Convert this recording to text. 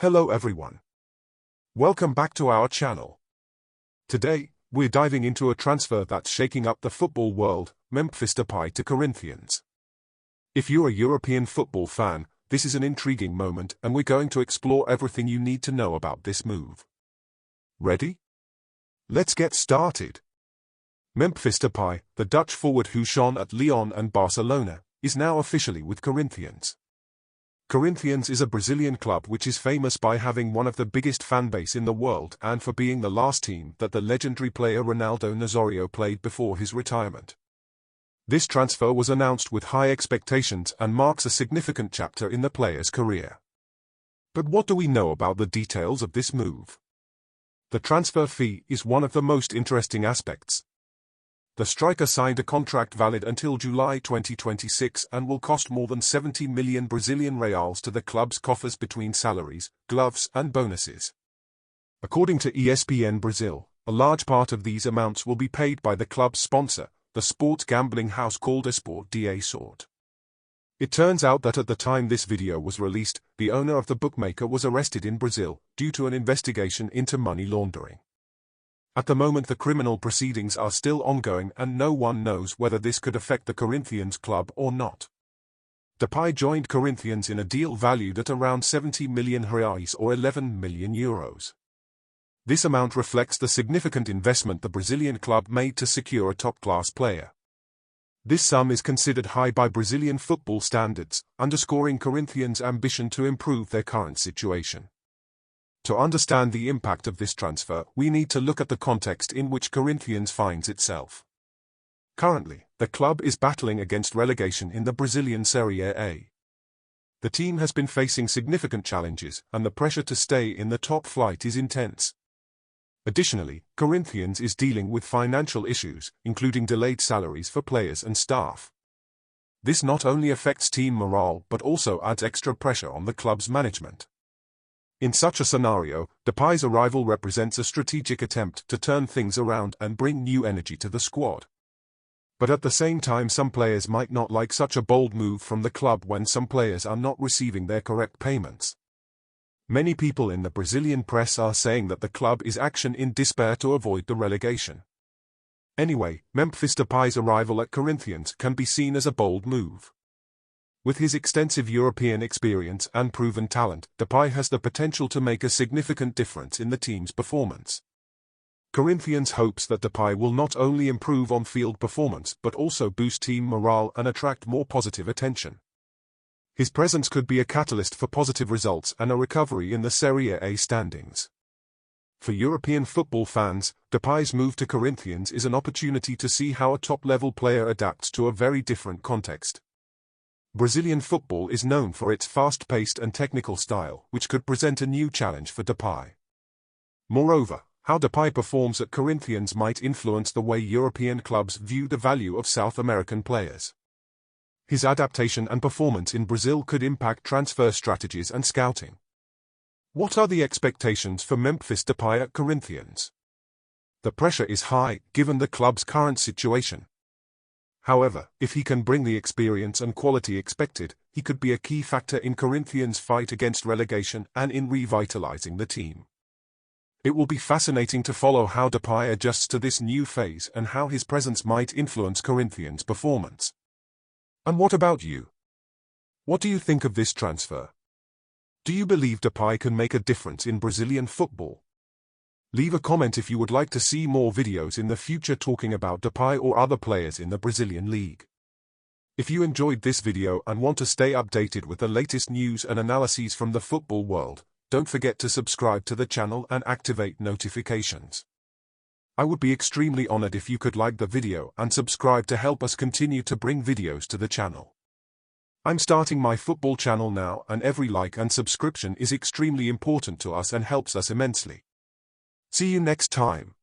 Hello everyone. Welcome back to our channel. Today, we're diving into a transfer that's shaking up the football world, Memphis Depay to Corinthians. If you're a European football fan, this is an intriguing moment and we're going to explore everything you need to know about this move. Ready? Let's get started. Memphis Depay, the Dutch forward who shone at Lyon and Barcelona, is now officially with Corinthians. Corinthians is a Brazilian club which is famous by having one of the biggest fan base in the world and for being the last team that the legendary player Ronaldo Nazário played before his retirement. This transfer was announced with high expectations and marks a significant chapter in the player's career. But what do we know about the details of this move? The transfer fee is one of the most interesting aspects. The striker signed a contract valid until July 2026 and will cost more than 70 million Brazilian reals to the club's coffers between salaries, gloves and bonuses. According to ESPN Brazil, a large part of these amounts will be paid by the club's sponsor, the sports gambling house called Depat. It turns out that at the time this video was released, the owner of the bookmaker was arrested in Brazil due to an investigation into money laundering. At the moment the criminal proceedings are still ongoing and no one knows whether this could affect the Corinthians club or not. Depay joined Corinthians in a deal valued at around 70 million reais or 11 million euros. This amount reflects the significant investment the Brazilian club made to secure a top-class player. This sum is considered high by Brazilian football standards, underscoring Corinthians' ambition to improve their current situation. To understand the impact of this transfer, we need to look at the context in which Corinthians finds itself. Currently, the club is battling against relegation in the Brazilian Serie A. The team has been facing significant challenges, and the pressure to stay in the top flight is intense. Additionally, Corinthians is dealing with financial issues, including delayed salaries for players and staff. This not only affects team morale but also adds extra pressure on the club's management. In such a scenario, Depay's arrival represents a strategic attempt to turn things around and bring new energy to the squad. But at the same time some players might not like such a bold move from the club when some players are not receiving their correct payments. Many people in the Brazilian press are saying that the club is acting in despair to avoid the relegation. Anyway, Memphis Depay's arrival at Corinthians can be seen as a bold move. With his extensive European experience and proven talent, Depay has the potential to make a significant difference in the team's performance. Corinthians hopes that Depay will not only improve on-field performance but also boost team morale and attract more positive attention. His presence could be a catalyst for positive results and a recovery in the Serie A standings. For European football fans, Depay's move to Corinthians is an opportunity to see how a top-level player adapts to a very different context. Brazilian football is known for its fast-paced and technical style, which could present a new challenge for Depay. Moreover, how Depay performs at Corinthians might influence the way European clubs view the value of South American players. His adaptation and performance in Brazil could impact transfer strategies and scouting. What are the expectations for Memphis Depay at Corinthians? The pressure is high, given the club's current situation. However, if he can bring the experience and quality expected, he could be a key factor in Corinthians' fight against relegation and in revitalizing the team. It will be fascinating to follow how Depay adjusts to this new phase and how his presence might influence Corinthians' performance. And what about you? What do you think of this transfer? Do you believe Depay can make a difference in Brazilian football? Leave a comment if you would like to see more videos in the future talking about Depay or other players in the Brazilian league. If you enjoyed this video and want to stay updated with the latest news and analyses from the football world, don't forget to subscribe to the channel and activate notifications. I would be extremely honored if you could like the video and subscribe to help us continue to bring videos to the channel. I'm starting my football channel now and every like and subscription is extremely important to us and helps us immensely. See you next time.